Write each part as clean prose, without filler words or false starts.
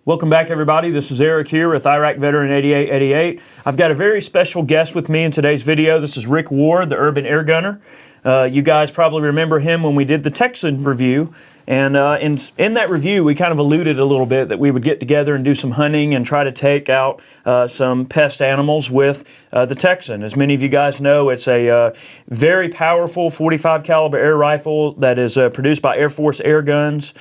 Welcome back, everybody. This is Eric here with Iraq Veteran 8888. I've got a very special guest with me in today's video. This is Rick Ward, the Urban Air Gunner. You guys probably remember him when we did the Texan review. And in that review, we kind of alluded a little bit that we would get together and do some hunting and try to take out some pest animals with the Texan. As many of you guys know, it's a very powerful 45 caliber air rifle that is produced by Air Force Air Guns.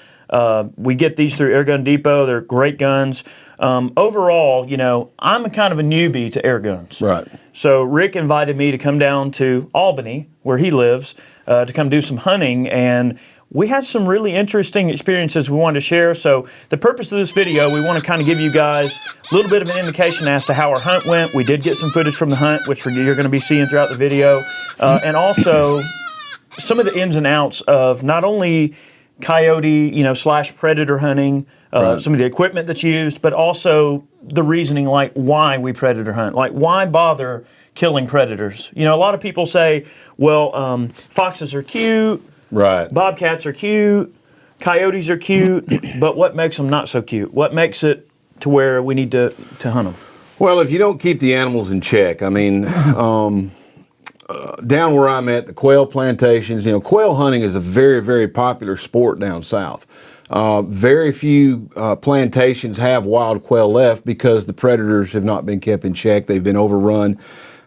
We get these through Airgun Depot. They're great guns. Overall, you know, I'm kind of a newbie to air guns. Right. So Rick invited me to come down to Albany, where he lives, to come do some hunting, and we had some really interesting experiences we wanted to share. So the purpose of this video, we want to kind of give you guys a little bit of an indication as to how our hunt went. We did get some footage from the hunt, which you're going to be seeing throughout the video, and also some of the ins and outs of not only coyote, slash predator hunting, right. Some of the equipment that's used, but also the reasoning, like why we predator hunt, like why bother killing predators. A lot of people say, well, foxes are cute, right? Bobcats are cute, coyotes are cute, but what makes them not so cute? What makes it to where we need to hunt them? Well, if you don't keep the animals in check, I mean, down where I'm at, the quail plantations, quail hunting is a very, very popular sport down south. Very few plantations have wild quail left because the predators have not been kept in check. They've been overrun.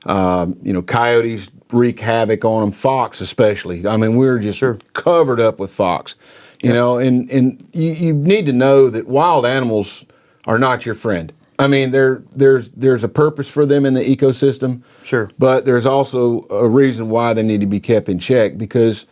Coyotes wreak havoc on them, fox especially. I mean, we're just covered up with fox. You know, and you need to know that wild animals are not your friend. I mean, there's a purpose for them in the ecosystem. Sure. But there's also a reason why they need to be kept in check because,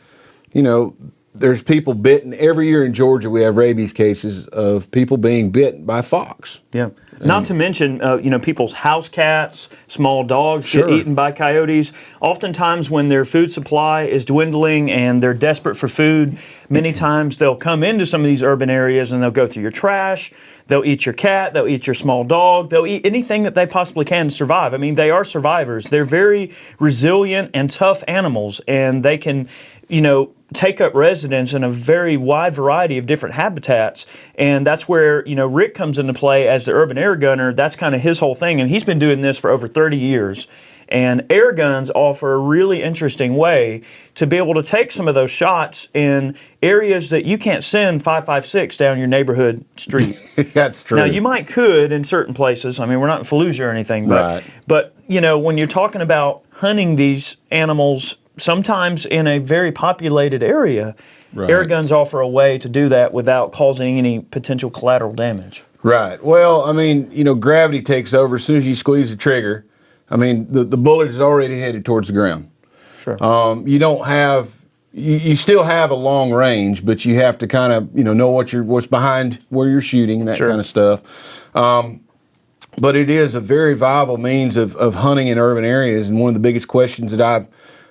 there's people bitten. Every year in Georgia, we have rabies cases of people being bitten by fox. Yeah. Not to mention, people's house cats, small dogs get eaten by coyotes. Oftentimes when their food supply is dwindling and they're desperate for food, many times they'll come into some of these urban areas and they'll go through your trash. They'll eat your cat, they'll eat your small dog, they'll eat anything that they possibly can to survive. I mean, they are survivors. They're very resilient and tough animals, and they can, take up residence in a very wide variety of different habitats. And that's where, Rick comes into play as the urban air gunner. That's kind of his whole thing, and he's been doing this for over 30 years. And air guns offer a really interesting way to be able to take some of those shots in areas that you can't send 5.56 down your neighborhood street. That's true. Now, you could in certain places. I mean, we're not in Fallujah or anything. But when you're talking about hunting these animals, sometimes in a very populated area, air guns offer a way to do that without causing any potential collateral damage. Right. Well, I mean, gravity takes over as soon as you squeeze the trigger. I mean, the bullet is already headed towards the ground. Sure. You don't have, you still have a long range, but you have to kind of, know what's behind where you're shooting and that kind of stuff. But it is a very viable means of hunting in urban areas. And one of the biggest questions that I've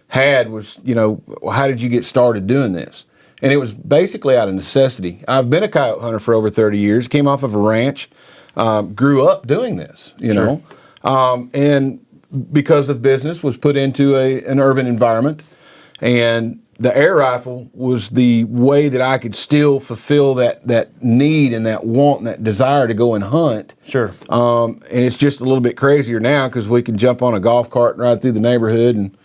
had was, how did you get started doing this? And it was basically out of necessity. I've been a coyote hunter for over 30 years, came off of a ranch, grew up doing this, you know. And because of business, was put into an urban environment, and the air rifle was the way that I could still fulfill that need and that want and that desire to go and hunt. Sure. And it's just a little bit crazier now because we can jump on a golf cart and ride through the neighborhood and,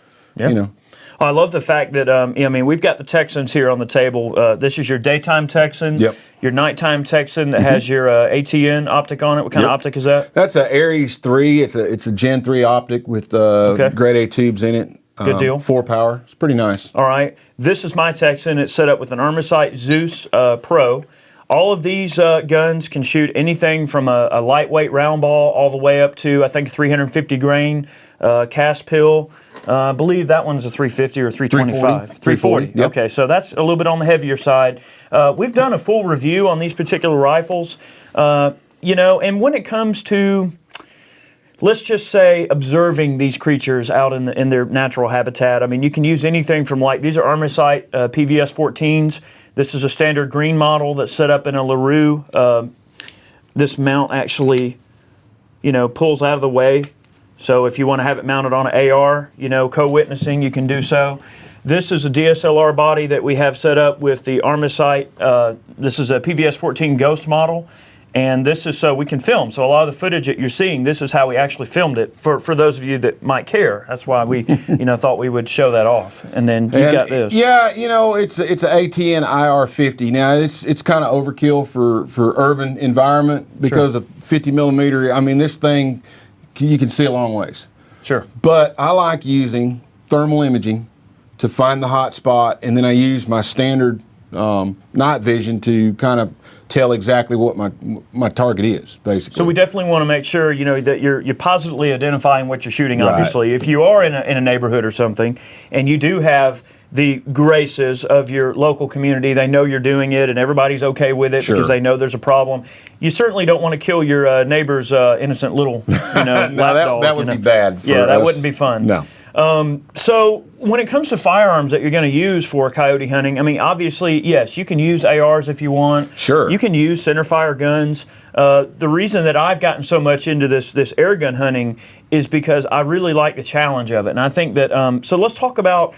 I love the fact that, we've got the Texans here on the table. This is your daytime Texan. Yep. Your nighttime Texan that has your ATN optic on it. What kind of optic is that? That's a Aries 3. It's a Gen 3 optic with grade A tubes in it. Good deal. 4 power. It's pretty nice. All right. This is my Texan. It's set up with an Armorsight Zeus Pro. All of these guns can shoot anything from a lightweight round ball all the way up to, I think, 350 grain cast pill. I believe that one's a 350 or 325. 340. Yep. Okay, so that's a little bit on the heavier side. We've done a full review on these particular rifles. And when it comes to, let's just say, observing these creatures out in their natural habitat, I mean, you can use anything from these are Armorsight PVS 14s. This is a standard green model that's set up in a LaRue. This mount actually, pulls out of the way. So if you want to have it mounted on an AR, co-witnessing, you can do so. This is a DSLR body that we have set up with the Armorsight. This is a PVS 14 Ghost model. And this is so we can film. So a lot of the footage that you're seeing, this is how we actually filmed it for those of you that might care. That's why we thought we would show that off. And then you got this. Yeah, it's an ATN IR50. Now it's kind of overkill for urban environment because of 50 millimeter. I mean, this thing you can see a long ways. Sure. But I like using thermal imaging to find the hot spot, and then I use my standard night vision to kind of tell exactly what my target is, basically. So we definitely want to make sure that you're positively identifying what you're shooting. Obviously, if you are in a neighborhood or something, and you do have the graces of your local community, they know you're doing it, and everybody's okay with it because they know there's a problem. You certainly don't want to kill your neighbor's innocent little lap dog. That would be bad. For that us. wouldn't be fun. No. So when it comes to firearms that you're going to use for coyote hunting, I mean, obviously, yes, you can use ARs if you want. Sure. You can use centerfire guns. The reason that I've gotten so much into this airgun hunting is because I really like the challenge of it. And I think that, so let's talk about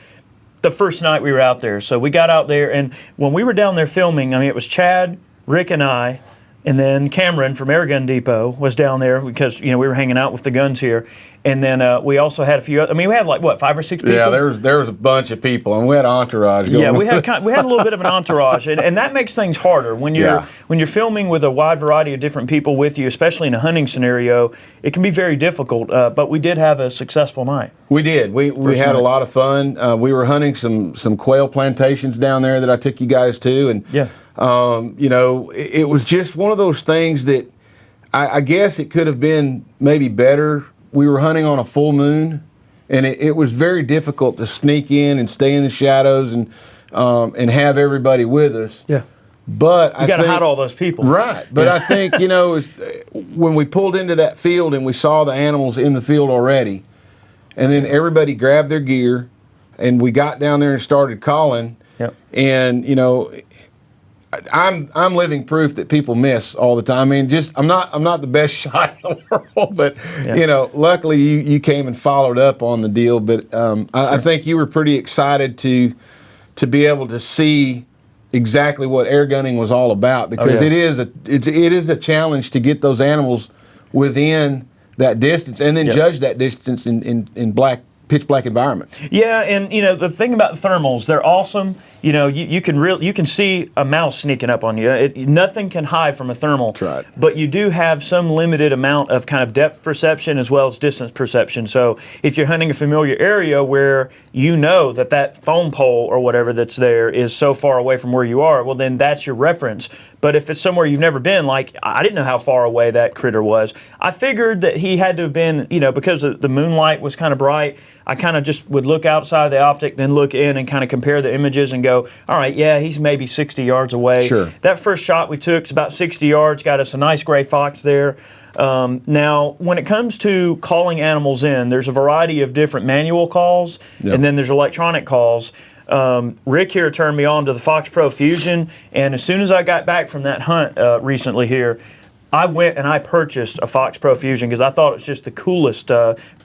the first night we were out there. So we got out there, and when we were down there filming, I mean, it was Chad, Rick, and I, and then Cameron from Airgun Depot was down there because, we were hanging out with the guns here. And then we also had a few. We had 5 or 6 people. Yeah, there was a bunch of people, and we had an entourage going. Yeah, we had a little bit of an entourage, and that makes things harder when you're filming with a wide variety of different people with you, especially in a hunting scenario. It can be very difficult. But we did have a successful night. We did. We had a lot of fun. We were hunting some quail plantations down there that I took you guys to, and it was just one of those things that I guess it could have been maybe better. We were hunting on a full moon, and it was very difficult to sneak in and stay in the shadows and have everybody with us. Yeah. But you got to hide all those people. Right. But I think, when we pulled into that field and we saw the animals in the field already, and then everybody grabbed their gear, and we got down there and started calling. Yep. And, I'm living proof that people miss all the time. I mean, I'm not the best shot in the world, but luckily you came and followed up on the deal. But I think you were pretty excited to be able to see exactly what air gunning was all about, because it is a challenge to get those animals within that distance and then judge that distance in pitch black environment. Yeah, and the thing about thermals, they're awesome. You can see a mouse sneaking up on you. Nothing can hide from a thermal. That's right. But you do have some limited amount of kind of depth perception as well as distance perception. So if you're hunting a familiar area where that foam pole or whatever that's there is so far away from where you are, well, then that's your reference. But if it's somewhere you've never been, like I didn't know how far away that critter was. I figured that he had to have been, because the moonlight was kind of bright, I kind of just would look outside the optic, then look in and kind of compare the images and go, all right, yeah, he's maybe 60 yards away. Sure. That first shot we took is about 60 yards, got us a nice gray fox there. Now, when it comes to calling animals in, there's a variety of different manual calls, and then there's electronic calls. Rick here turned me on to the Fox Pro Fusion, and as soon as I got back from that hunt recently here, I went and I purchased a Fox Pro Fusion because I thought it was just the coolest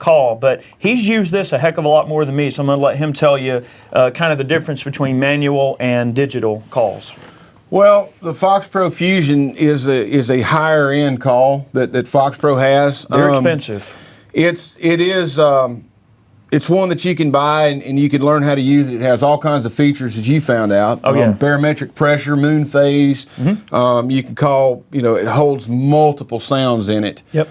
call. But he's used this a heck of a lot more than me, so I'm going to let him tell you kind of the difference between manual and digital calls. Well, the Fox Pro Fusion is a higher end call that Fox Pro has. They're expensive. It's one that you can buy and you can learn how to use it. It has all kinds of features that you found out. Barometric pressure, moon phase. Mm-hmm. You can call, it holds multiple sounds in it. Yep.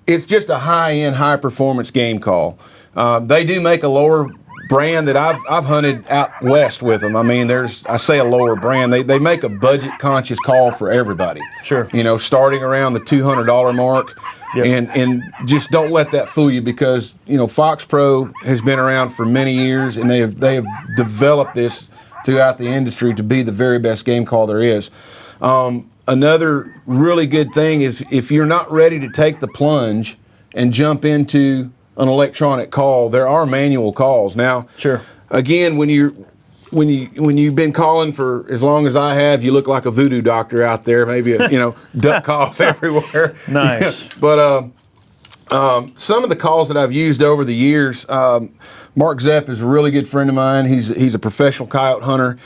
It's just a high-end, high-performance game call. They do make a lower brand that I've hunted out west with them. I mean, I say a lower brand. They make a budget-conscious call for everybody. Sure. Starting around the $200 mark. Yep. And just don't let that fool you, because Fox Pro has been around for many years, and they have developed this throughout the industry to be the very best game call there is. Another really good thing is if you're not ready to take the plunge and jump into an electronic call, there are manual calls now. Sure. Again, when you've been calling for as long as I have, you look like a voodoo doctor out there. Maybe duck calls everywhere. Nice. But some of the calls that I've used over the years, Mark Zepp is a really good friend of mine. He's a professional coyote hunter.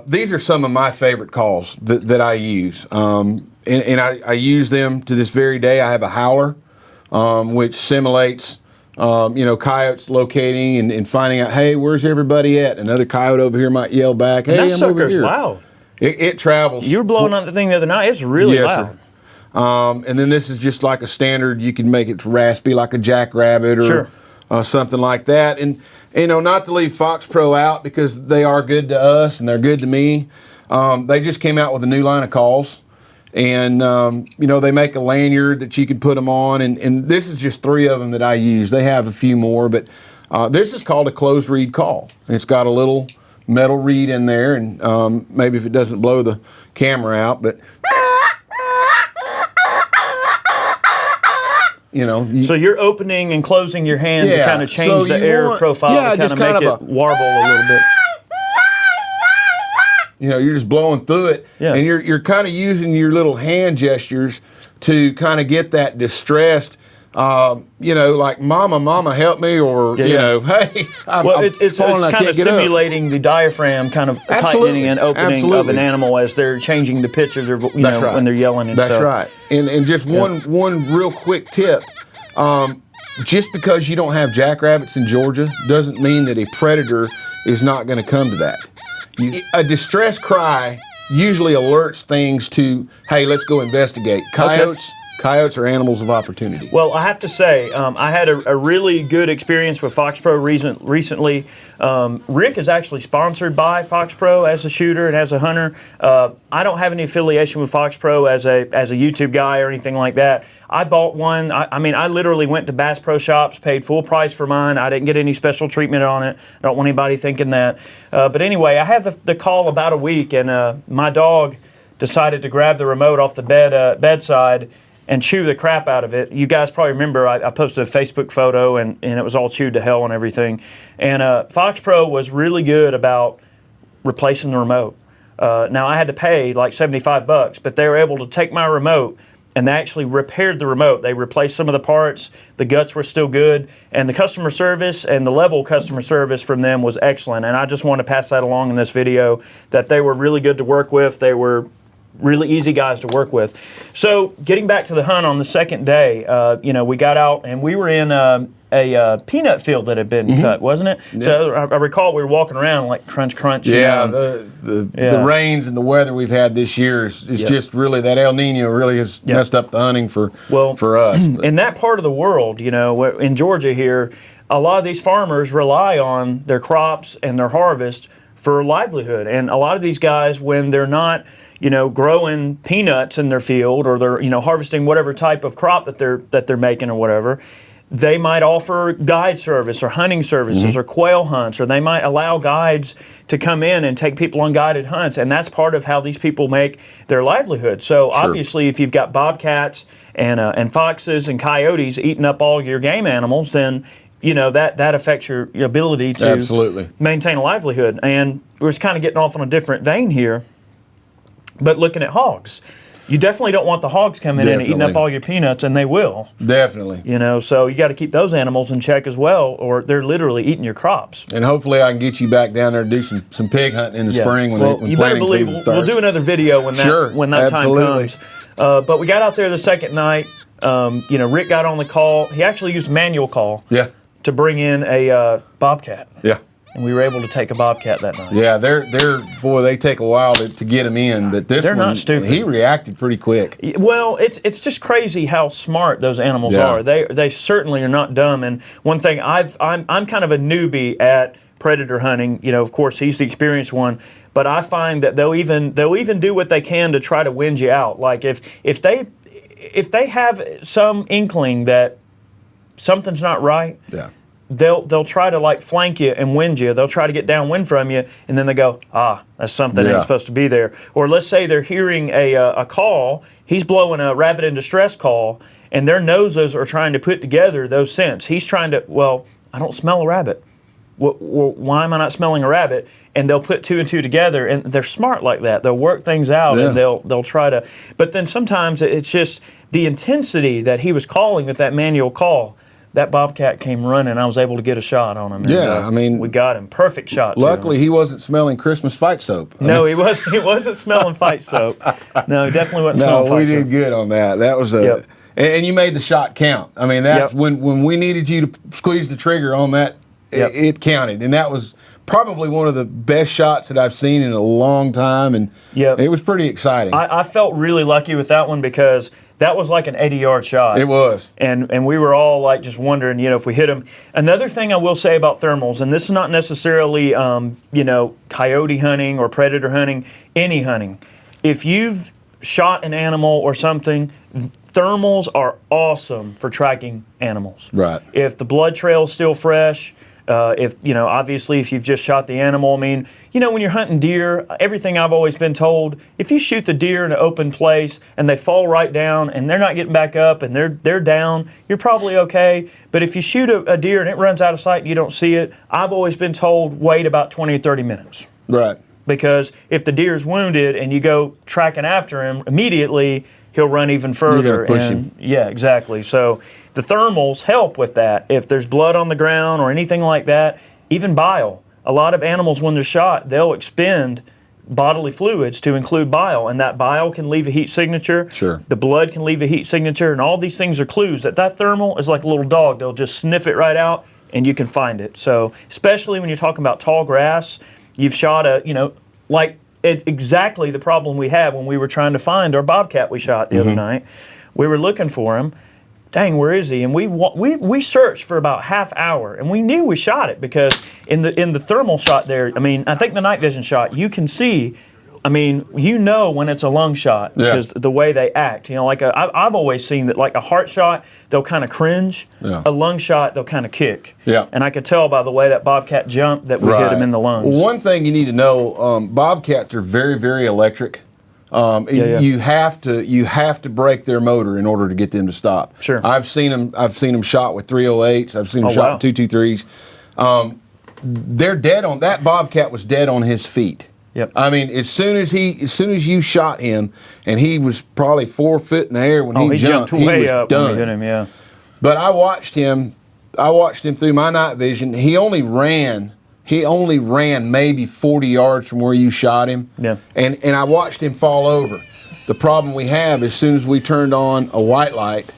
these are some of my favorite calls that I use. And I use them to this very day. I have a howler, which simulates, coyotes locating and finding out, hey, where's everybody at? Another coyote over here might yell back, hey, I'm over here. Loud. It travels. You were blowing on the thing the other night. It's really loud. Sir. And then this is just like a standard. You can make it raspy like a jackrabbit or something like that. And, not to leave Fox Pro out because they are good to us and they're good to me. They just came out with a new line of calls. And, they make a lanyard that you can put them on. And this is just 3 of them that I use. They have a few more. But this is called a closed reed call. It's got a little metal reed in there. And maybe if it doesn't blow the camera out. But, so you're opening and closing your hand to kind of change the air profile to kind of make it warble a little bit. You're just blowing through it, and you're kind of using your little hand gestures to kind of get that distressed, like "Mama, help me," or "Hey, it's kind of simulating the diagram, kind of tightening and opening of an animal as they're changing the pitch of their, when they're yelling and stuff. That's right. And just one real quick tip. Just because you don't have jackrabbits in Georgia doesn't mean that a predator is not going to come to that. A distress cry usually alerts things to, hey, let's go investigate. Coyotes are animals of opportunity. Well, I have to say, I had a really good experience with Fox Pro recently. Rick is actually sponsored by Fox Pro as a shooter and as a hunter. I don't have any affiliation with Fox Pro as a YouTube guy or anything like that. I bought one. I literally went to Bass Pro Shops, paid full price for mine. I didn't get any special treatment on it. I don't want anybody thinking that. But anyway, I had the call about a week, and my dog decided to grab the remote off the bedside and chew the crap out of it. You guys probably remember I posted a Facebook photo, and it was all chewed to hell and everything. And Fox Pro was really good about replacing the remote. Now, I had to pay like $75, but they were able to take my remote, and they actually repaired the remote. They replaced some of the parts. The guts were still good. And the customer service and the level customer service from them was excellent. And I just want to pass that along in this video, that they were really good to work with. They were really easy guys to work with. So getting back to the hunt on the second day, we got out and we were in a peanut field that had been cut, wasn't it? Yeah. So I recall we were walking around like crunch, crunch. Yeah, the rains and the weather we've had this year is just really, that El Nino really has messed up the hunting for us. In that part of the world, in Georgia here, a lot of these farmers rely on their crops and their harvest for livelihood. And a lot of these guys, when they're not growing peanuts in their field, or they're harvesting whatever type of crop that they're making or whatever, they might offer guide service or hunting services or quail hunts, or they might allow guides to come in and take people on guided hunts, and that's part of how these people make their livelihood. So obviously, if you've got bobcats and foxes and coyotes eating up all your game animals, then that affects your ability to maintain a livelihood. And we're just kind of getting off on a different vein here. But looking at hogs, you definitely don't want the hogs coming in and eating up all your peanuts, and they will. Definitely. So you got to keep those animals in check as well, or they're literally eating your crops. And hopefully I can get you back down there and do some pig hunting in the spring when you better believe we'll do another video when that time comes. But we got out there the second night. Rick got on the call. He actually used a manual call to bring in a bobcat. Yeah. And we were able to take a bobcat that night. Yeah, they take a while to get them in, but they're not stupid. He reacted pretty quick. Well, it's just crazy how smart those animals are. They certainly are not dumb. And one thing I'm kind of a newbie at predator hunting. Of course he's the experienced one, but I find that they'll even do what they can to try to wind you out. Like if they have some inkling that something's not right. Yeah. They'll try to flank you and wind you. They'll try to get downwind from you, and then they go, that's something that ain't supposed to be there. Or let's say they're hearing a call. He's blowing a rabbit in distress call, and their noses are trying to put together those scents. He's trying to, I don't smell a rabbit. Why am I not smelling a rabbit? And they'll put 2 and 2 together, and they're smart like that. They'll work things out, and they'll try to. But then sometimes it's just the intensity that he was calling with that manual call. that bobcat came running. I was able to get a shot on him. Yeah, I mean, we got him. Perfect shot. Luckily, he wasn't smelling Christmas fight soap. No, he wasn't. He wasn't smelling fight soap. No, he definitely wasn't smelling fight soap. No, we did good on that. That was a. Yep. And you made the shot count. I mean, that's when we needed you to squeeze the trigger on that. It counted, and that was probably one of the best shots that I've seen in a long time, and it was pretty exciting. I felt really lucky with that one because that was like an 80-yard shot. It was. And we were all like just wondering, if we hit him. Another thing I will say about thermals, and this is not necessarily, coyote hunting or predator hunting, any hunting. If you've shot an animal or something, thermals are awesome for tracking animals. Right. If the blood trail's still fresh, obviously if you've just shot the animal, I mean, when you're hunting deer, everything I've always been told, if you shoot the deer in an open place and they fall right down and they're not getting back up and they're down, you're probably okay. But if you shoot a deer and it runs out of sight and you don't see it, I've always been told wait about 20 or 30 minutes. Right. Because if the deer's wounded and you go tracking after him immediately, he'll run even further. You're gonna push him. Yeah, exactly. So the thermals help with that. If there's blood on the ground or anything like that, even bile. A lot of animals, when they're shot, they'll expend bodily fluids to include bile, and that bile can leave a heat signature. Sure. The blood can leave a heat signature, and all these things are clues that thermal is like a little dog. They'll just sniff it right out, and you can find it. So especially when you're talking about tall grass, you've shot exactly the problem we had when we were trying to find our bobcat we shot the other night. We were looking for him. Dang, where is he? And we searched for about half hour, and we knew we shot it because in the thermal shot there, I mean, I think the night vision shot, you can see, I mean, when it's a lung shot because the way they act. I've always seen that like a heart shot, they'll kind of cringe. Yeah. A lung shot, they'll kind of kick. Yeah. And I could tell by the way that bobcat jumped that we hit him in the lungs. Well, one thing you need to know, bobcats are very, very electric. You have to break their motor in order to get them to stop. Sure. I've seen them shot with 308s. I've seen them shot with 223s. They're dead on that bobcat was dead on his feet. Yep. I mean, as soon as you shot him, and he was probably 4 foot in the air when he jumped way he was up done. When we hit him, yeah. But I watched him through my night vision. He only ran maybe 40 yards from where you shot him. Yeah. And I watched him fall over. The problem we have, as soon as we turned on a white light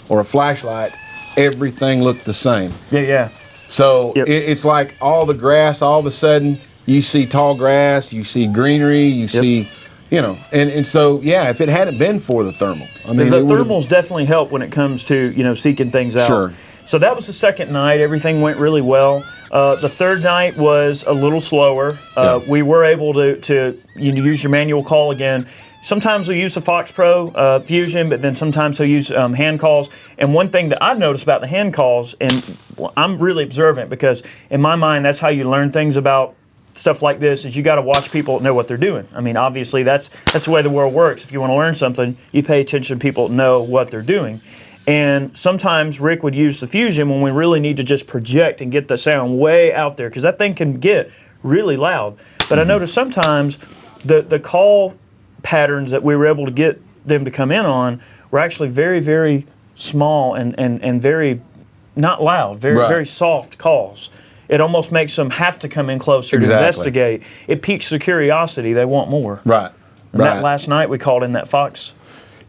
or a flashlight, everything looked the same. Yeah. So it's like all the grass, all of a sudden, you see tall grass, you see greenery, you see, and so, if it hadn't been for the thermal. I mean, the thermals definitely help when it comes to, seeking things out. Sure. So that was the second night. Everything went really well. The third night was a little slower. We were able to use your manual call again. Sometimes we use the Fox Pro Fusion, but then sometimes we'll use hand calls. And one thing that I've noticed about the hand calls, and I'm really observant because in my mind that's how you learn things about stuff like this, is you got to watch people know what they're doing. I mean, obviously that's the way the world works. If you want to learn something, you pay attention to people know what they're doing. And sometimes Rick would use the Fusion when we really need to just project and get the sound way out there because that thing can get really loud. But I noticed sometimes the call patterns that we were able to get them to come in on were actually very, very small and very not loud, very soft calls. It almost makes them have to come in closer to investigate. It piques their curiosity. They want more. Right. And that last night we called in that fox.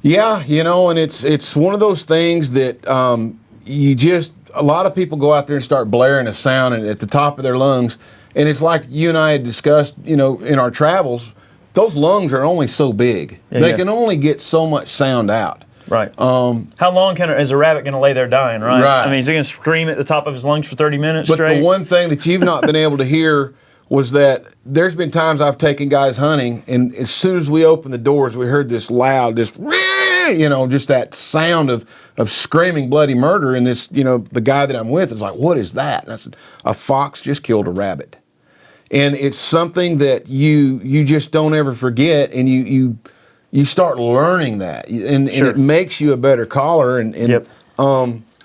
Yeah, and it's one of those things that a lot of people go out there and start blaring a sound at the top of their lungs, and it's like you and I had discussed, in our travels, those lungs are only so big. They can only get so much sound out. Right. How long is a rabbit going to lay there dying, right? I mean, is he going to scream at the top of his lungs for 30 minutes straight? But the one thing that you've not been able to hear was that there's been times I've taken guys hunting, and as soon as we opened the doors, we heard this loud, just that sound of screaming bloody murder, and this, the guy that I'm with is like, what is that? And I said, a fox just killed a rabbit. And it's something that you just don't ever forget, and you start learning that, and it makes you a better caller.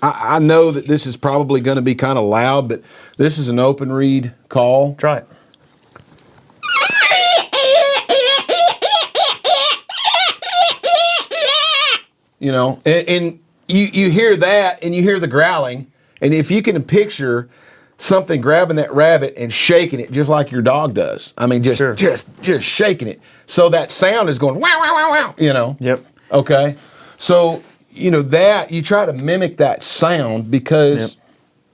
I know that this is probably going to be kind of loud, but this is an open reed call. Try it. And you hear that, and you hear the growling, And if you can picture something grabbing that rabbit and shaking it just like your dog does. I mean, just shaking it. So that sound is going, wow, wow, wow, wow, you know. Yep. Okay. So, you know, that you try to mimic that sound because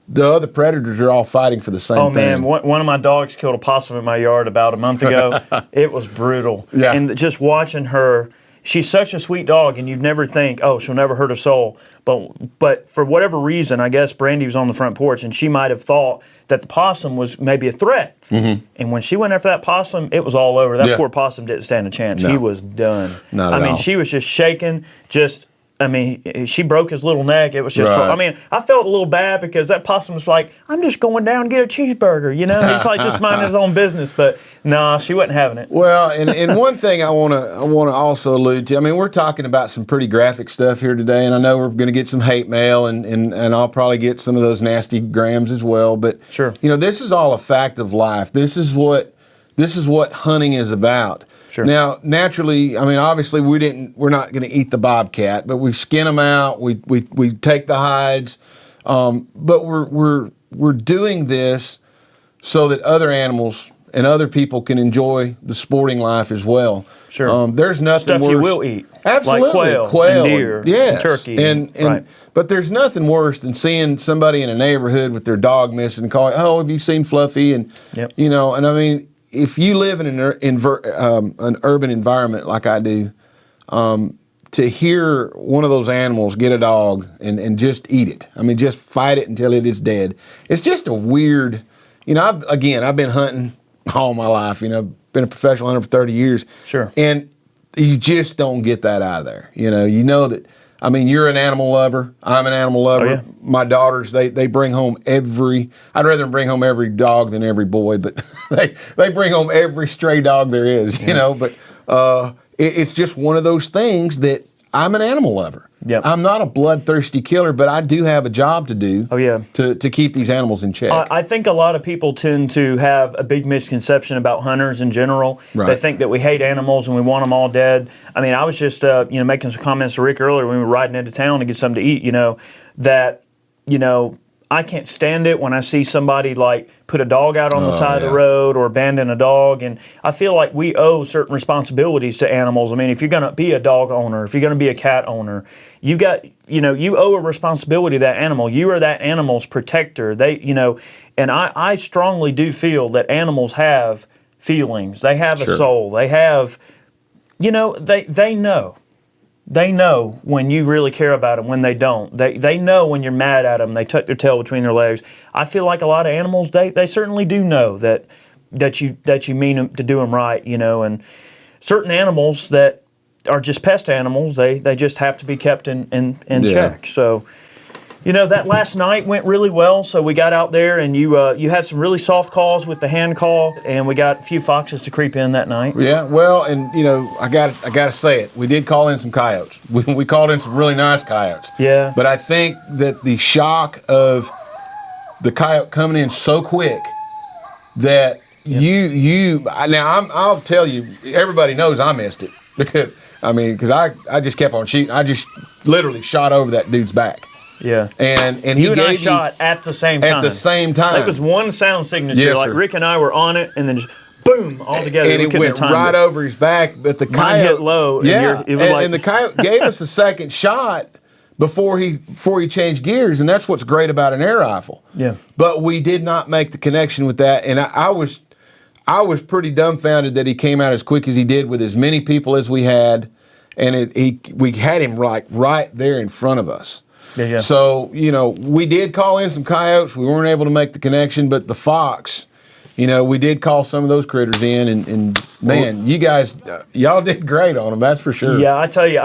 the other predators are all fighting for the same thing. Oh, man, one of my dogs killed a possum in my yard about a month ago. It was brutal. Yeah. And just watching her, she's such a sweet dog, and you'd never think, oh, she'll never hurt a soul. But for whatever reason, I guess Brandy was on the front porch, and she might have thought that the possum was maybe a threat. Mm-hmm. And when she went after that possum, it was all over. That poor possum didn't stand a chance. No. He was done. Not at all. I mean, she was just shaking, she broke his little neck. It was just, I felt a little bad because that possum was like, I'm just going down and get a cheeseburger, you know? He's like just minding his own business, but no, she wasn't having it. Well, and one thing I want to also allude to, I mean, we're talking about some pretty graphic stuff here today, and I know we're going to get some hate mail, and I'll probably get some of those nasty grams as well, but sure. You know, this is all a fact of life. This is what hunting is about. Sure. Now, naturally, I mean, obviously, we're not going to eat the bobcat, but we skin them out. We take the hides, but we're doing this so that other animals and other people can enjoy the sporting life as well. Sure. There's nothing stuff worse. you will eat. Absolutely, like quail and deer, yes, and turkey, and but there's nothing worse than seeing somebody in a neighborhood with their dog missing and calling, "Oh, have you seen Fluffy?" And you know, and I mean, if you live in an urban environment like I do, to hear one of those animals get a dog and just eat it, I mean, just fight it until it is dead, it's just a weird, you know, I've been hunting all my life, you know, been a professional hunter for 30 years. Sure. And you just don't get that out of there. You know that, I mean, you're an animal lover. I'm an animal lover. Oh, yeah. My daughters, they bring home I'd rather them bring home every dog than every boy, but they bring home every stray dog there is, you know. But it's just one of those things that I'm an animal lover. Yep. I'm not a bloodthirsty killer, but I do have a job to do to keep these animals in check. I think a lot of people tend to have a big misconception about hunters in general. Right. They think that we hate animals and we want them all dead. I mean, I was just making some comments to Rick earlier when we were riding into town to get something to eat, that I can't stand it when I see somebody like put a dog out on the side of the road or abandon a dog. And I feel like we owe certain responsibilities to animals. I mean, if you're going to be a dog owner, if you're going to be a cat owner, you owe a responsibility to that animal. You are that animal's protector. And I strongly do feel that animals have feelings. They have a soul. They have, they know. They know when you really care about them, when they don't. They know when you're mad at them. They tuck their tail between their legs. I feel like a lot of animals, they certainly do know that you mean to do them right, and certain animals that are just pest animals, they just have to be kept in check. So, that last night went really well. So we got out there and you had some really soft calls with the hand call, and we got a few foxes to creep in that night. Yeah, well, and I got to say it. We did call in some coyotes. We called in some really nice coyotes. Yeah. But I think that the shock of the coyote coming in so quick that I'll tell you, everybody knows I missed it because I just kept on shooting. I just literally shot over that dude's back. Yeah, and he you and gave I shot at the same time. At the same time, it was one sound signature. Yes, like sir. Rick and I were on it, and then just boom, all together. And it went right over his back. But the coyote hit low. And the coyote gave us a second shot before he changed gears, and that's what's great about an air rifle. Yeah. But we did not make the connection with that, and I was pretty dumbfounded that he came out as quick as he did with as many people as we had, and we had him like right there in front of us. Yeah. So, we did call in some coyotes. We weren't able to make the connection, but the fox, we did call some of those critters in, and man, you guys, y'all did great on them, that's for sure. Yeah, I tell you,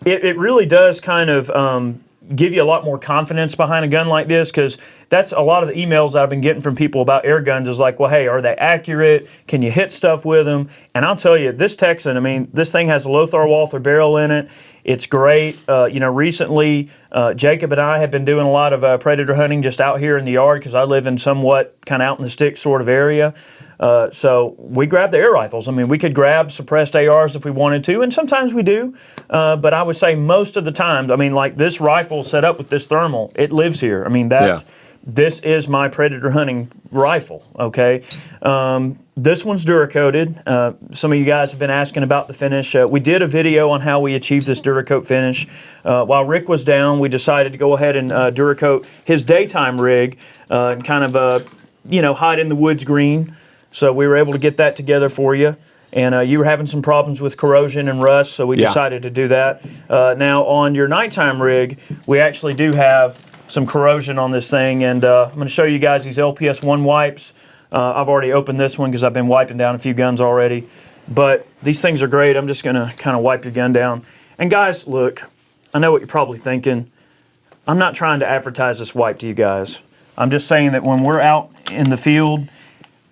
it really does kind of give you a lot more confidence behind a gun like this, because that's a lot of the emails that I've been getting from people about air guns is like, well, hey, are they accurate? Can you hit stuff with them? And I'll tell you, this Texan, this thing has a Lothar Walther barrel in it. It's great. Recently, Jacob and I have been doing a lot of predator hunting just out here in the yard because I live in somewhat kind of out in the sticks sort of area. So we grabbed the air rifles. I mean, we could grab suppressed ARs if we wanted to, and sometimes we do. But I would say most of the times, I mean, like this rifle set up with this thermal, it lives here. I mean, this is my predator hunting rifle, okay? This one's Duracoated. Some of you guys have been asking about the finish. We did a video on how we achieved this Duracoat finish. While Rick was down, we decided to go ahead and Duracoat his daytime rig and kind of, hide in the woods green. So we were able to get that together for you. And you were having some problems with corrosion and rust, so we decided to do that. Now, on your nighttime rig, we actually do have some corrosion on this thing, and I'm going to show you guys these LPS1 wipes. I've already opened this one because I've been wiping down a few guns already. But these things are great. I'm just going to kind of wipe your gun down. And guys, look, I know what you're probably thinking. I'm not trying to advertise this wipe to you guys. I'm just saying that when we're out in the field,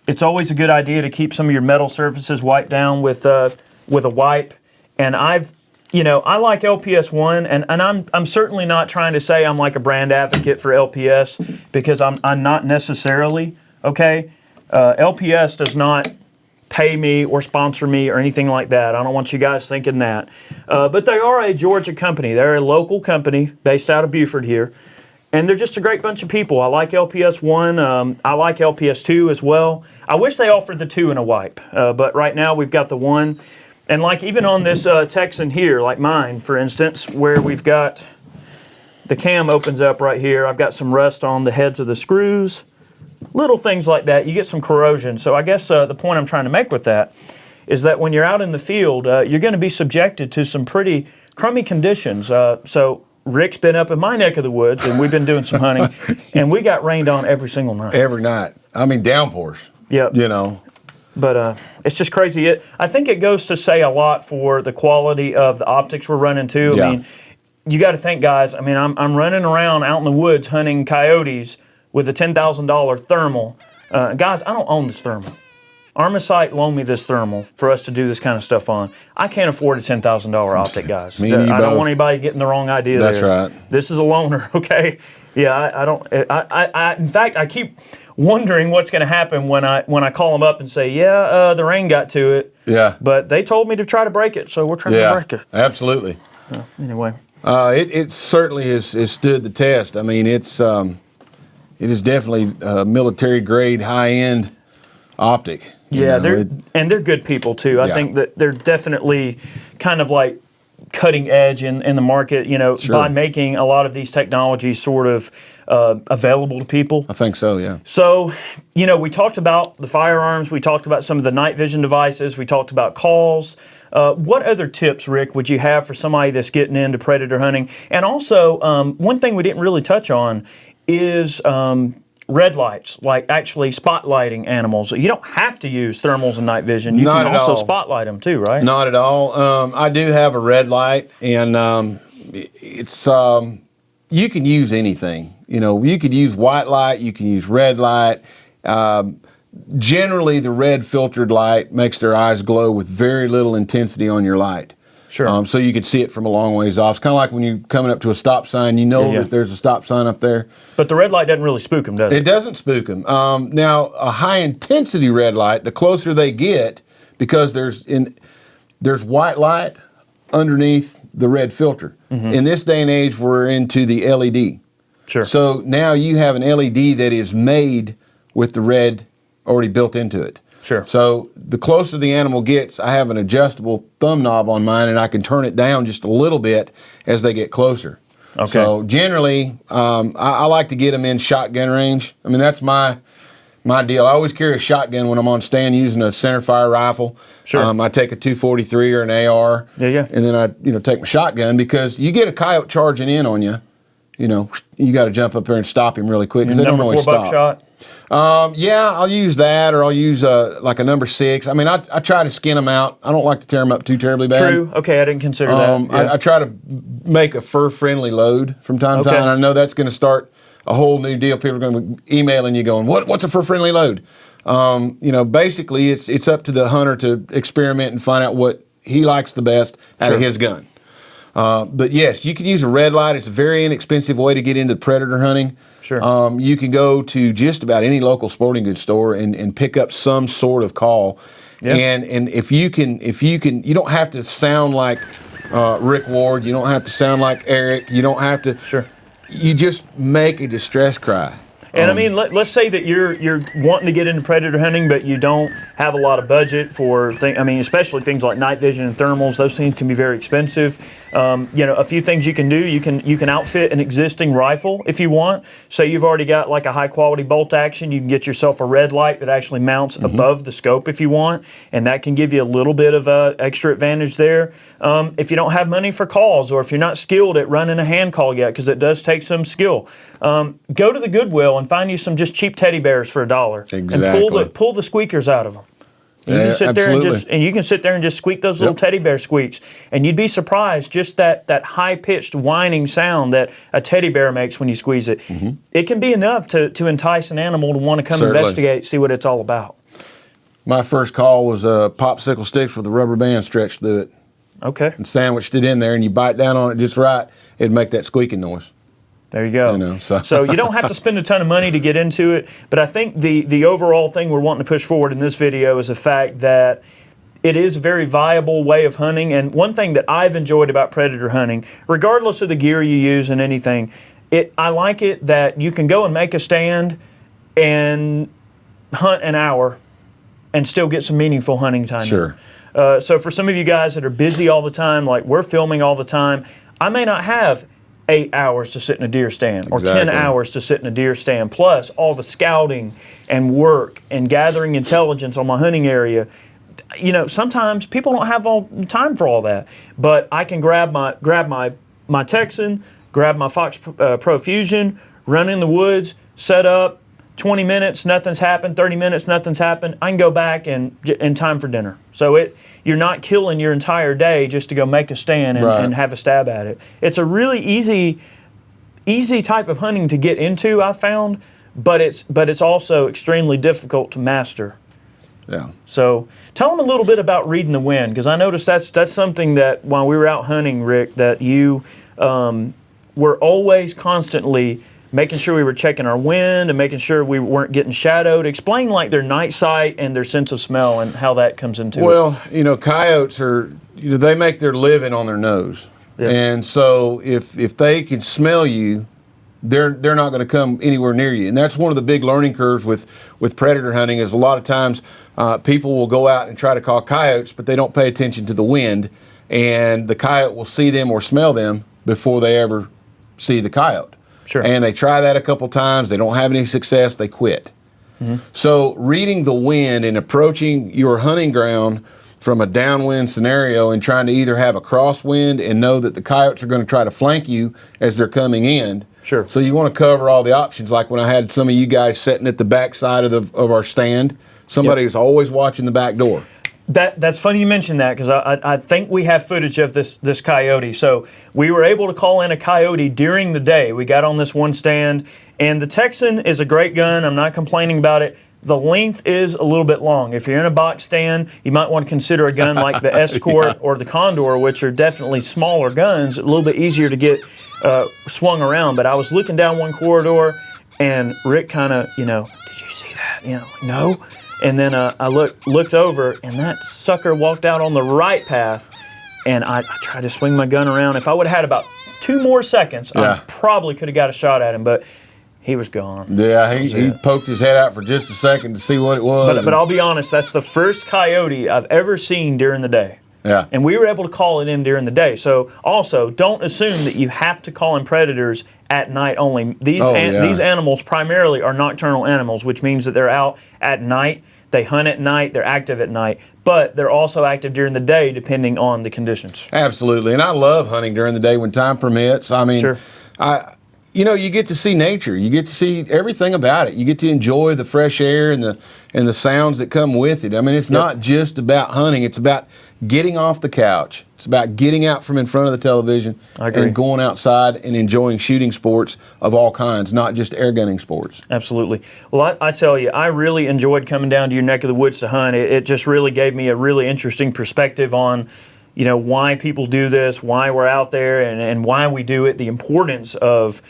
it's always a good idea to keep some of your metal surfaces wiped down with a wipe. And I like LPS1, and I'm certainly not trying to say I'm like a brand advocate for LPS because I'm not necessarily, okay? LPS does not pay me or sponsor me or anything like that. I don't want you guys thinking that. But they are a Georgia company. They're a local company based out of Beaufort here. And they're just a great bunch of people. I like LPS1. I like LPS2 as well. I wish they offered the 2 in a wipe. But right now we've got the 1. And like even on this Texan here, like mine, for instance, where we've got the cam opens up right here. I've got some rust on the heads of the screws. Little things like that. You get some corrosion. So I guess the point I'm trying to make with that is that when you're out in the field, you're going to be subjected to some pretty crummy conditions. So Rick's been up in my neck of the woods, and we've been doing some hunting, and we got rained on every single night. Every night. I mean, downpours. Yep. But it's just crazy. I think it goes to say a lot for the quality of the optics we're running too. I mean, you got to think, guys. I mean, I'm running around out in the woods hunting coyotes with a $10,000 thermal. Guys, I don't own this thermal. Armasight loaned me this thermal for us to do this kind of stuff on. I can't afford a $10,000 optic, guys. I don't want anybody getting the wrong idea there. That's right. This is a loaner, okay? Yeah, I don't. In fact, I keep wondering what's going to happen when I call them up and say, the rain got to it. Yeah. But they told me to try to break it, so we're trying to break it. Absolutely. Anyway. It certainly has stood the test. I mean, it is definitely a military grade, high end optic. They're good people too. I think that they're definitely kind of like cutting edge in the market, by making a lot of these technologies sort of available to people. I think so, yeah. So, we talked about the firearms, we talked about some of the night vision devices, we talked about calls. What other tips, Rick, would you have for somebody that's getting into predator hunting? And also, one thing we didn't really touch on is red lights, like actually spotlighting animals. You don't have to use thermals and night vision. You can also spotlight them too, right? Not at all. I do have a red light, and it's you can use anything. You could use white light, you can use red light. Generally, the red filtered light makes their eyes glow with very little intensity on your light. Sure. So you could see it from a long ways off. It's kind of like when you're coming up to a stop sign, that there's a stop sign up there. But the red light doesn't really spook them, does it? It doesn't spook them. Now, a high-intensity red light, the closer they get, because there's white light underneath the red filter. Mm-hmm. In this day and age, we're into the LED. Sure. So now you have an LED that is made with the red already built into it. Sure. So the closer the animal gets, I have an adjustable thumb knob on mine, and I can turn it down just a little bit as they get closer. Okay. So generally, I like to get them in shotgun range. I mean, that's my deal. I always carry a shotgun when I'm on stand using a centerfire rifle. Sure. I take a 243 or an AR. Yeah. And then I take my shotgun, because you get a coyote charging in on you. You got to jump up there and stop him really quick, because they don't always stop. Buckshot? I'll use that, or I'll use like a number 6. I mean, I try to skin them out. I don't like to tear them up too terribly bad. True. Okay, I didn't consider that. I try to make a fur-friendly load from time to time. And I know that's going to start a whole new deal. People are going to be emailing you going, what's a fur-friendly load? Basically, it's up to the hunter to experiment and find out what he likes the best out of his gun. But yes, you can use a red light. It's a very inexpensive way to get into predator hunting. Sure. You can go to just about any local sporting goods store and pick up some sort of call. Yeah. And if you can, you don't have to sound like Rick Ward. You don't have to sound like Eric. You don't have to. Sure. You just make a distress cry. And I mean, let's say that you're wanting to get into predator hunting, but you don't have a lot of budget for especially things like night vision and thermals. Those things can be very expensive. A few things you can do. You can outfit an existing rifle if you want. Say you've already got like a high quality bolt action. You can get yourself a red light that actually mounts above the scope if you want, and that can give you a little bit of extra advantage there. If you don't have money for calls, or if you're not skilled at running a hand call yet, because it does take some skill, go to the Goodwill and find you some just cheap teddy bears for $1. Exactly. And pull the squeakers out of them. You can sit absolutely. there and you can sit there and just squeak those little teddy bear squeaks, and you'd be surprised just that high pitched whining sound that a teddy bear makes when you squeeze it. It can be enough to entice an animal to want to come investigate, see what it's all about. My first call was popsicle sticks with a rubber band stretched through it. Okay. And sandwiched it in there, and you bite down on it just right, it'd make that squeaking noise. There you go. So you don't have to spend a ton of money to get into it, but I think the overall thing we're wanting to push forward in this video is the fact that it is a very viable way of hunting. And one thing that I've enjoyed about predator hunting, regardless of the gear you use and anything, I like it that you can go and make a stand and hunt an hour and still get some meaningful hunting time. Sure. So for some of you guys that are busy all the time, like we're filming all the time, I may not have 8 hours to sit in a deer stand or 10 hours to sit in a deer stand, plus all the scouting and work and gathering intelligence on my hunting area. Sometimes people don't have all time for all that, but I can grab my Texan, grab my Fox Pro Fusion, run in the woods, set up, 20 minutes, nothing's happened, 30 minutes, nothing's happened. I can go back and in time for dinner. So you're not killing your entire day just to go make a stand and have a stab at it. It's a really easy type of hunting to get into, I found, but it's also extremely difficult to master. Yeah. So tell them a little bit about reading the wind, because I noticed that's something that while we were out hunting, Rick, that you were always constantly making sure we were checking our wind and making sure we weren't getting shadowed. Explain like their night sight and their sense of smell and how that comes into it. Well, coyotes they make their living on their nose. Yeah. And so if they can smell you, they're not going to come anywhere near you. And that's one of the big learning curves with predator hunting is a lot of times people will go out and try to call coyotes, but they don't pay attention to the wind, and the coyote will see them or smell them before they ever see the coyote. Sure. And they try that a couple times. They don't have any success. They quit. So reading the wind and approaching your hunting ground from a downwind scenario and trying to either have a crosswind and know that the coyotes are going to try to flank you as they're coming in. Sure. So you want to cover all the options. Like when I had some of you guys sitting at the back side of our stand, somebody was always watching the back door. That's funny you mentioned that, because I think we have footage of this coyote. So we were able to call in a coyote during the day. We got on this one stand, and the Texan is a great gun. I'm not complaining about it. The length is a little bit long. If you're in a box stand, you might want to consider a gun like the Escort or the Condor, which are definitely smaller guns, a little bit easier to get swung around. But I was looking down one corridor, and Rick kind of, did you see that? No. And then I looked over, and that sucker walked out on the right path, and I tried to swing my gun around. If I would have had about 2 more seconds, I probably could have got a shot at him, but he was gone. Yeah, he poked his head out for just a second to see what it was. But I'll be honest, that's the first coyote I've ever seen during the day. Yeah. And we were able to call it in during the day. So also, don't assume that you have to call in predators at night only. These animals primarily are nocturnal animals, which means that they're out at night. They hunt at night, they're active at night, but they're also active during the day depending on the conditions. Absolutely, and I love hunting during the day when time permits. I mean, sure. You get to see nature. You get to see everything about it. You get to enjoy the fresh air and the sounds that come with it. I mean, it's not just about hunting. It's about getting off the couch. It's about getting out from in front of the television and going outside and enjoying shooting sports of all kinds, not just air gunning sports. Absolutely. Well, I tell you, I really enjoyed coming down to your neck of the woods to hunt. It just really gave me a really interesting perspective on why people do this, why we're out there, and why we do it, the importance of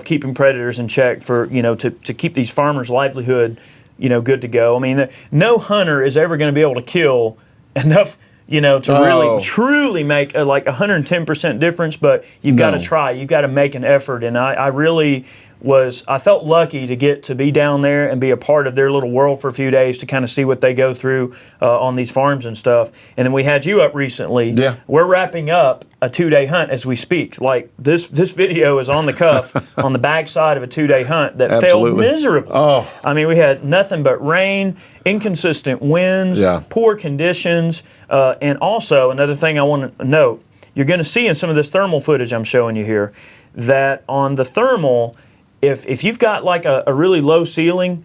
keeping predators in check for, to keep these farmers' livelihood, good to go. I mean, no hunter is ever going to be able to kill enough, to really, truly make like 110% difference, but you've got to try. You've got to make an effort. And I really I felt lucky to get to be down there and be a part of their little world for a few days to kind of see what they go through on these farms and stuff. And then we had you up recently. Yeah. We're wrapping up a 2-day hunt as we speak. Like this video is on the cuff on the backside of a 2-day hunt that failed miserably. Oh. I mean, we had nothing but rain, inconsistent winds, poor conditions, and also another thing I want to note, you're going to see in some of this thermal footage I'm showing you here, that on the thermal, if you've got like a really low ceiling,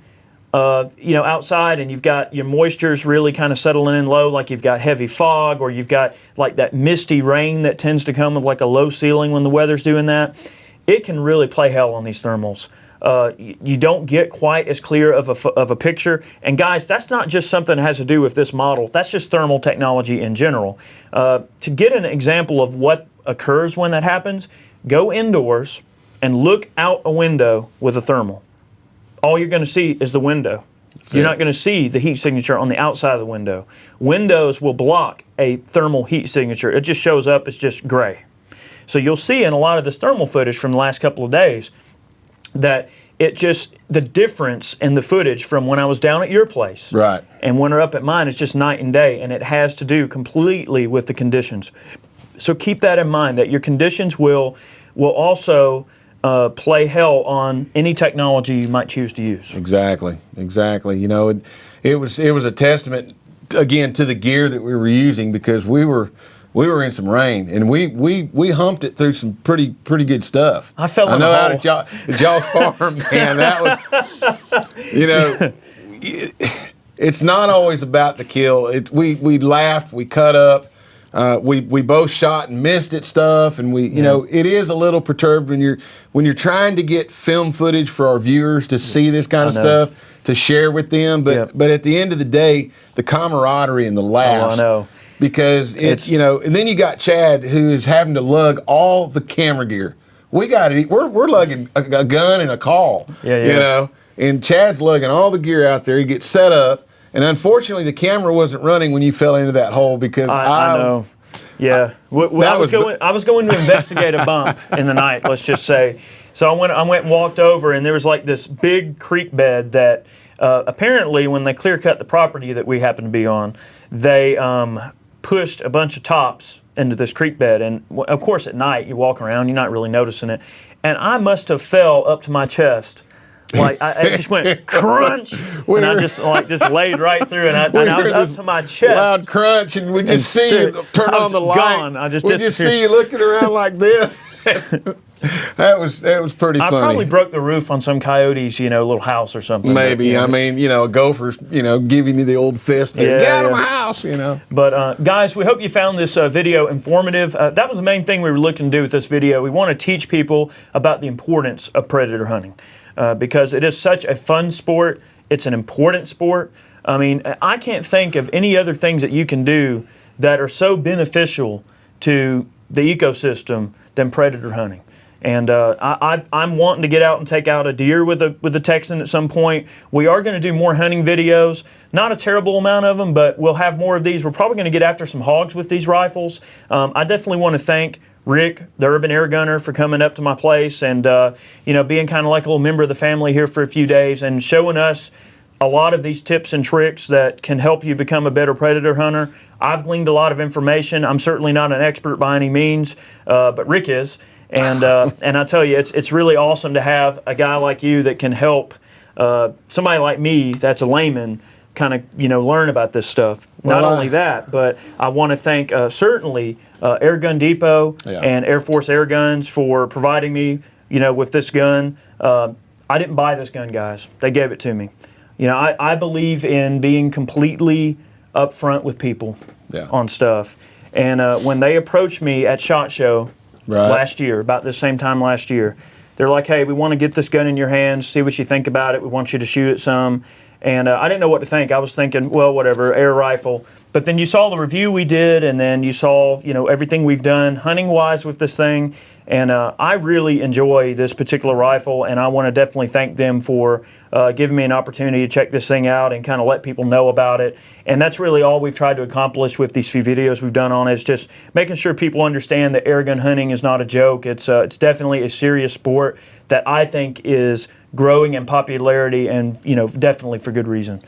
outside, and you've got your moisture's really kind of settling in low, like you've got heavy fog, or you've got like that misty rain that tends to come with like a low ceiling when the weather's doing that, it can really play hell on these thermals. You don't get quite as clear of a picture. And guys, that's not just something that has to do with this model. That's just thermal technology in general. To get an example of what occurs when that happens, go indoors and look out a window with a thermal. All you're going to see is the window. You're not going to see the heat signature on the outside of the window. Windows will block a thermal heat signature. It just shows up as just gray. So you'll see in a lot of this thermal footage from the last couple of days that the difference in the footage from when I was down at your place and when we're up at mine is just night and day, and it has to do completely with the conditions. So keep that in mind, that your conditions will also play hell on any technology you might choose to use. Exactly. It was a testament again to the gear that we were using, because we were in some rain, and we humped it through some pretty good stuff. I fell in the hole. Out at y'all's farm, man. That was, it's not always about the kill. We laughed, we cut up. We both shot and missed at stuff, and it is a little perturbed when you're trying to get film footage for our viewers to see this kind of stuff to share with them. But at the end of the day, the camaraderie and the laughs. I know. Because it's and then you got Chad, who is having to lug all the camera gear. We're lugging a gun and a call. And Chad's lugging all the gear out there. He gets set up. And unfortunately, the camera wasn't running when you fell into that hole, because I know. Yeah, I was going to investigate a bump in the night. Let's just say. So I went and walked over, and there was like this big creek bed that apparently, when they clear cut the property that we happened to be on, they pushed a bunch of tops into this creek bed. And of course, at night you walk around, you're not really noticing it. And I must have fell up to my chest. Like I just went crunch, and I just laid right through, and I was up to my chest. Loud crunch, and we just see you turn on the light. Gone. We just see you looking around like this. That was pretty funny. I probably broke the roof on some coyote's little house or something. Maybe. I mean, a gopher's giving you the old fist there. Get out of my house, But guys, we hope you found this video informative. That was the main thing we were looking to do with this video. We want to teach people about the importance of predator hunting. Because it is such a fun sport. It's an important sport. I mean, I can't think of any other things that you can do that are so beneficial to the ecosystem than predator hunting. And I'm wanting to get out and take out a deer with a Texan at some point. We are going to do more hunting videos. Not a terrible amount of them, but we'll have more of these. We're probably going to get after some hogs with these rifles. I definitely want to thank Rick, the Urban Air Gunner, for coming up to my place and being kind of like a little member of the family here for a few days and showing us a lot of these tips and tricks that can help you become a better predator hunter. I've gleaned a lot of information. I'm certainly not an expert by any means, but Rick is. And I tell you, it's really awesome to have a guy like you that can help somebody like me that's a layman kind of learn about this stuff. Not only that, but I want to thank certainly Airgun Depot and Air Force Air Guns for providing me with this gun. I didn't buy this gun, guys. They gave it to me. I believe in being completely upfront with people on stuff. And when they approached me at SHOT Show last year, about this same time last year, they're like, hey, we want to get this gun in your hands, see what you think about it. We want you to shoot it some. And I didn't know what to think. I was thinking, well, whatever, air rifle. But then you saw the review we did, and then you saw, everything we've done hunting-wise with this thing. And I really enjoy this particular rifle, and I want to definitely thank them for giving me an opportunity to check this thing out and kind of let people know about it. And that's really all we've tried to accomplish with these few videos we've done on it, is just making sure people understand that airgun hunting is not a joke. It's definitely a serious sport that I think is growing in popularity, and definitely for good reason.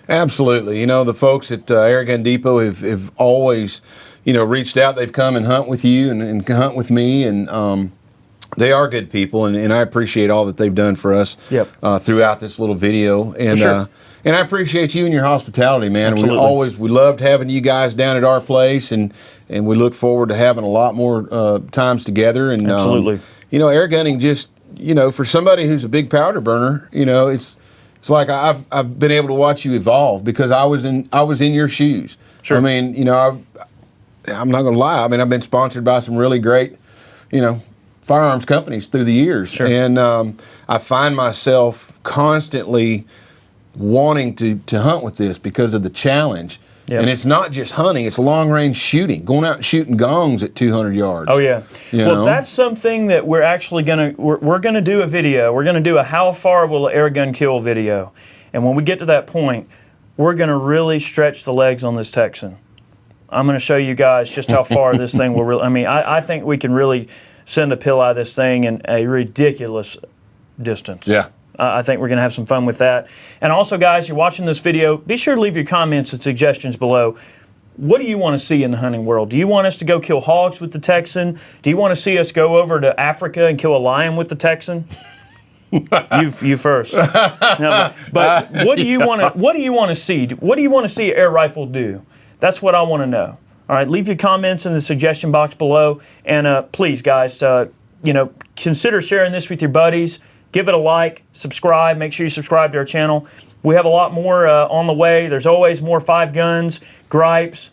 Absolutely. The folks at Airgun Depot have always reached out. They've come and hunt with you and hunt with me, and they are good people, and I appreciate all that they've done for us throughout this little video. And and I appreciate you and your hospitality, man. Absolutely. We loved having you guys down at our place, and we look forward to having a lot more times together. And absolutely. Air gunning just for somebody who's a big powder burner, it's like I've been able to watch you evolve, because I was in your shoes. Sure. I mean, I'm not going to lie. I mean, I've been sponsored by some really great, firearms companies through the years. Sure. And I find myself constantly wanting to hunt with this because of the challenge. Yep. And it's not just hunting, it's long-range shooting, going out and shooting gongs at 200 yards. Oh, yeah. Well, that's something that we're actually going to, we're going to do a video. We're going to do a how far will an air gun kill video. And when we get to that point, we're going to really stretch the legs on this Texan. I'm going to show you guys just how far this thing will really, I think we can really send a pill out of this thing in a ridiculous distance. Yeah. I think we're going to have some fun with that. And also, guys, you're watching this video, be sure to leave your comments and suggestions below. What do you want to see in the hunting world? Do you want us to go kill hogs with the Texan? Do you want to see us go over to Africa and kill a lion with the Texan? You first. No, but what do you want to? What do you want to see? What do you want to see an air rifle do? That's what I want to know. All right, leave your comments in the suggestion box below, and please, guys, consider sharing this with your buddies. Give it a like, subscribe. Make sure you subscribe to our channel. We have a lot more on the way. There's always more 5 guns, gripes,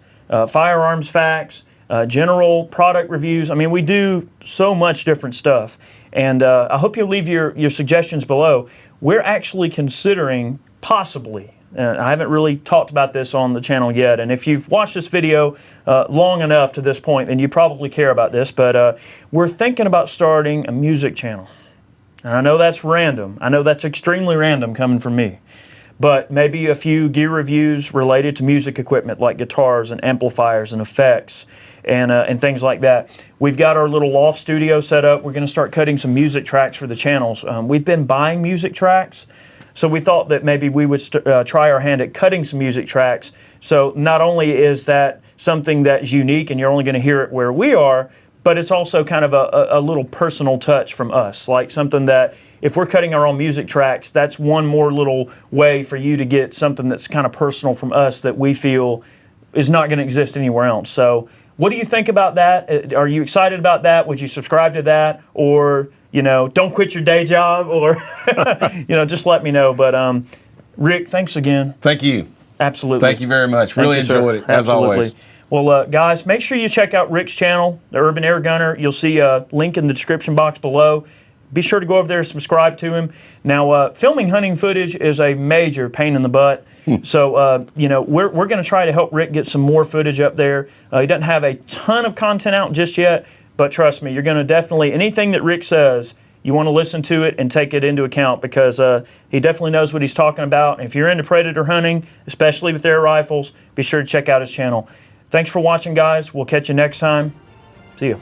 firearms facts, general product reviews. We do so much different stuff. And I hope you'll leave your suggestions below. We're actually considering possibly, I haven't really talked about this on the channel yet, and if you've watched this video long enough to this point, then you probably care about this, but we're thinking about starting a music channel. And I know that's random. I know that's extremely random coming from me. But maybe a few gear reviews related to music equipment like guitars and amplifiers and effects and things like that. We've got our little loft studio set up. We're going to start cutting some music tracks for the channels. We've been buying music tracks, so we thought that maybe we would try our hand at cutting some music tracks. So not only is that something that's unique and you're only going to hear it where we are, but it's also kind of a little personal touch from us, like something that if we're cutting our own music tracks, that's one more little way for you to get something that's kind of personal from us that we feel is not going to exist anywhere else. So what do you think about that? Are you excited about that? Would you subscribe to that? Or, don't quit your day job, or, just let me know. But Rick, thanks again. Thank you. Absolutely. Thank you very much. Really enjoyed it, as always. Well, guys, make sure you check out Rick's channel, The Urban Air Gunner. You'll see a link in the description box below. Be sure to go over there and subscribe to him. Now, filming hunting footage is a major pain in the butt. So, we're going to try to help Rick get some more footage up there. He doesn't have a ton of content out just yet, but trust me, you're going to definitely, anything that Rick says, you want to listen to it and take it into account, because he definitely knows what he's talking about. And if you're into predator hunting, especially with air rifles, be sure to check out his channel. Thanks for watching, guys. We'll catch you next time. See you.